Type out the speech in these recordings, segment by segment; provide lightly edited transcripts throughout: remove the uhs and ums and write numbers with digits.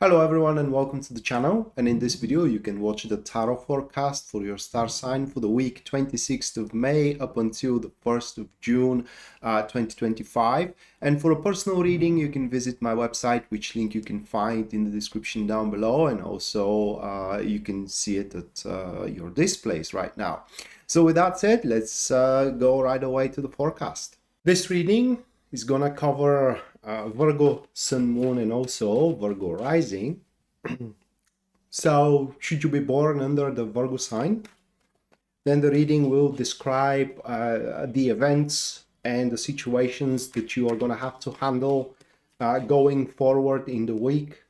Hello everyone and welcome to the channel, and in this video you can watch the tarot forecast for your star sign for the week 26th of May up until the 1st of June 2025. And for a personal reading you can visit my website, which link you can find in the description down below, and also you can see it at your displays right now. So with that said, let's go right away to the forecast. This reading is gonna cover Virgo Sun, Moon, and also Virgo Rising. So, should you be born under the Virgo sign, then the reading will describe the events and the situations that you are gonna have to handle going forward in the week.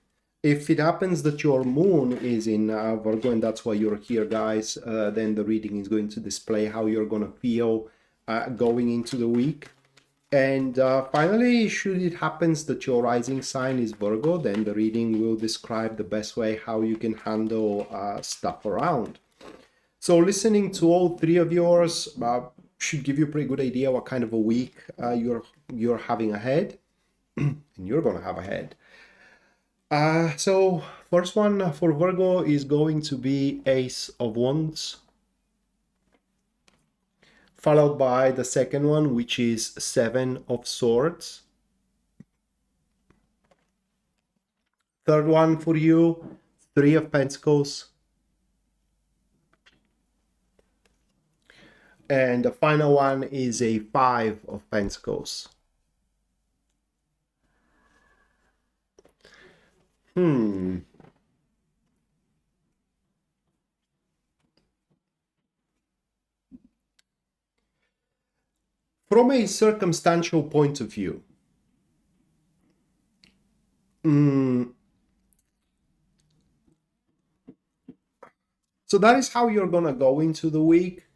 If it happens that your moon is in Virgo and that's why you're here, guys, then the reading is going to display how you're gonna feel going into the week. And finally, should it happens that your rising sign is Virgo, then the reading will describe the best way how you can handle stuff around. So listening to all three of yours should give you a pretty good idea what kind of a week you're having ahead and you're gonna have ahead. So first one for Virgo is going to be Ace of Wands, followed by the second one, which is Seven of Swords. Third one for you, Three of Pentacles. And the final one is a Five of Pentacles. From a circumstantial point of view, so that is how you're gonna go into the week.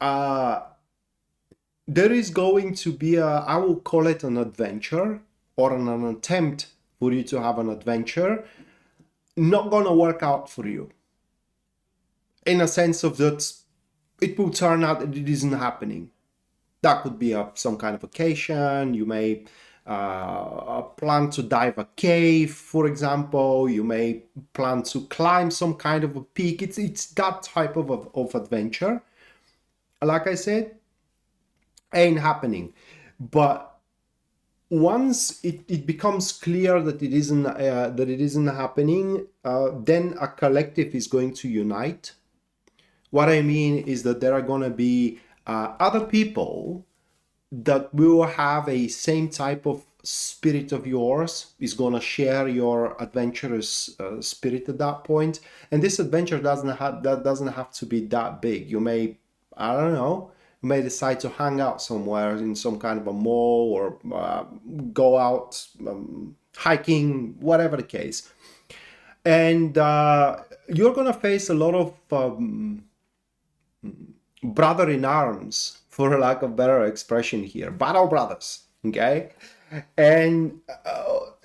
There is going to be I will call it an adventure or an attempt for you to have an adventure. Not gonna work out for you. In a sense of that it will turn out that it isn't happening. That could be some kind of vacation. You may plan to dive a cave, for example. You may plan to climb some kind of a peak. It's that type of adventure. Like I said, ain't happening. But once it becomes clear that it isn't happening, then a collective is going to unite. What I mean is that there are going to be other people that will have a same type of spirit of yours, is going to share your adventurous spirit at that point. And this adventure doesn't have to be that big. You may, I don't know, you may decide to hang out somewhere in some kind of a mall, or go out hiking, whatever the case. And you're going to face a lot of brother in arms, for lack of better expression here, battle brothers, okay? And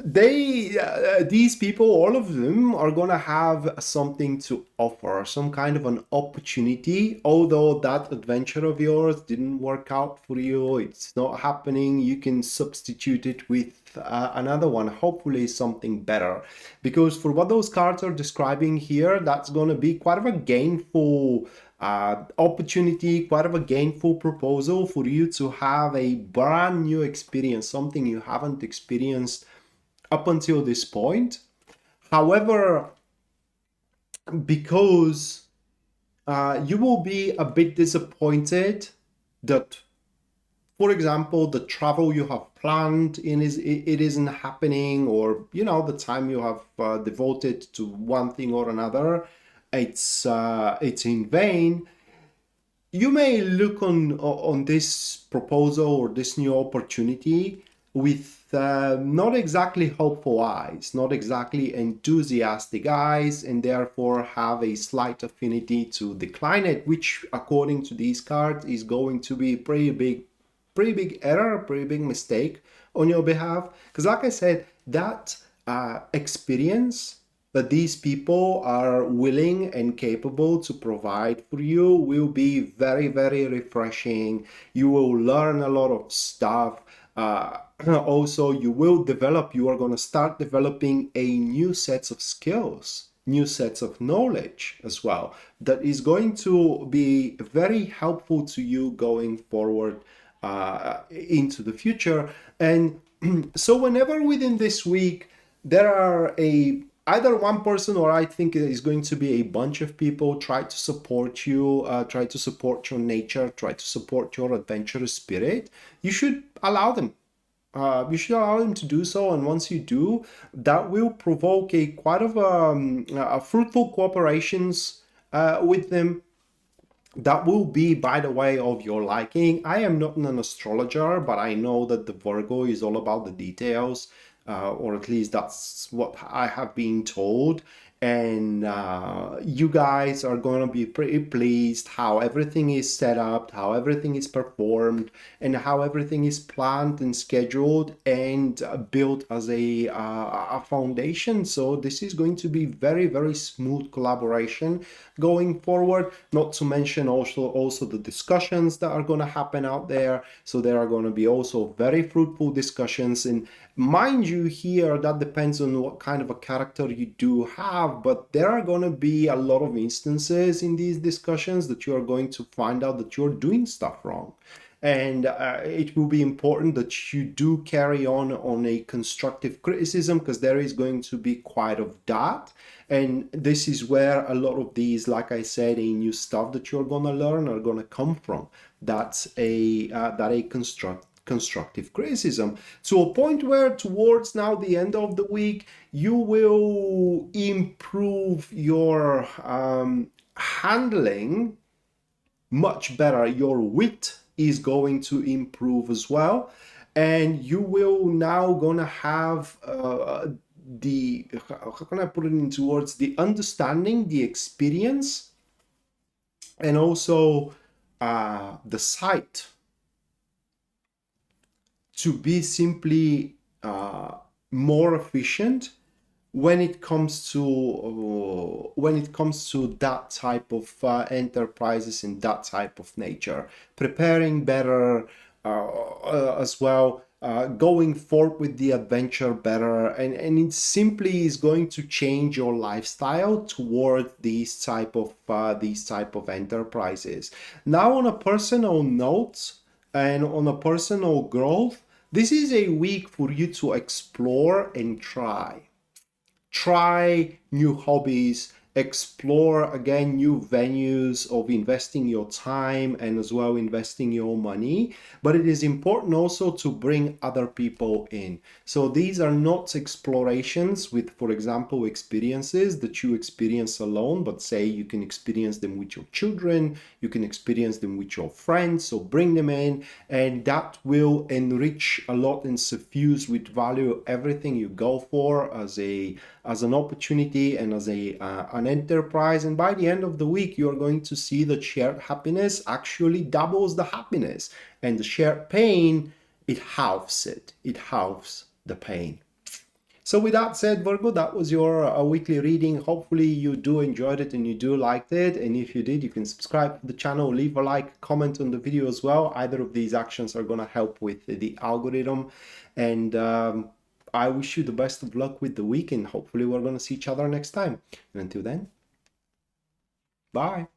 these people, all of them, are gonna have something to offer, some kind of an opportunity. Although that adventure of yours didn't work out for you, it's not happening, you can substitute it with another one, hopefully something better. Because for what those cards are describing here, that's gonna be quite of a gainful opportunity, quite of a gainful proposal for you to have a brand new experience, something you haven't experienced up until this point. However, because you will be a bit disappointed that, for example, the travel you have planned it isn't happening, or the time you have devoted to one thing or another, it's in vain. You may look on this proposal or this new opportunity with not exactly hopeful eyes, not exactly enthusiastic eyes, and therefore have a slight affinity to decline it, which according to these cards is going to be pretty big error, pretty big mistake on your behalf. Because like I said, that experience that these people are willing and capable to provide for you will be very, very refreshing. You will learn a lot of stuff. Also, you are going to start developing a new sets of skills, new sets of knowledge as well, that is going to be very helpful to you going forward into the future. And so whenever within this week there are either one person, or I think it is going to be a bunch of people, try to support you, try to support your nature, try to support your adventurous spirit, you should allow them. You should allow them to do so, and once you do, that will provoke a quite of a fruitful cooperations with them. That will be, by the way, of your liking. I am not an astrologer, but I know that the Virgo is all about the details, or at least that's what I have been told. And you guys are going to be pretty pleased how everything is set up, how everything is performed, and how everything is planned and scheduled and built as a foundation. So this is going to be very, very smooth collaboration going forward, not to mention also the discussions that are going to happen out there. So there are going to be also very fruitful discussions. And mind you, here that depends on what kind of a character you do have, but there are going to be a lot of instances in these discussions that you are going to find out that you're doing stuff wrong. And it will be important that you do carry on a constructive criticism, because there is going to be quite of that. And this is where a lot of these, like I said, a new stuff that you're going to learn are going to come from. That's a constructive criticism, to a point where towards now the end of the week, you will improve your handling much better. Your wit is going to improve as well, and you will now gonna have how can I put it into words, the understanding, the experience, and also the sight to be simply more efficient when it comes to that type of enterprises in that type of nature, preparing better as well, going forward with the adventure better, and it simply is going to change your lifestyle toward these type of enterprises. Now, on a personal note and on a personal growth, this is a week for you to explore and try new hobbies, explore again new venues of investing your time and as well investing your money. But it is important also to bring other people in. So these are not explorations with, for example, experiences that you experience alone, but say you can experience them with your children, you can experience them with your friends, so bring them in, and that will enrich a lot and suffuse with value everything you go for as an opportunity and as an enterprise. And by the end of the week, you're going to see that shared happiness actually doubles the happiness, and the shared pain, it halves the pain. So with that said, Virgo, that was your weekly reading. Hopefully you do enjoyed it and you do liked it. And if you did, you can subscribe to the channel, leave a like, comment on the video as well. Either of these actions are going to help with the algorithm. And I wish you the best of luck with the week, and hopefully we're going to see each other next time. And until then, bye.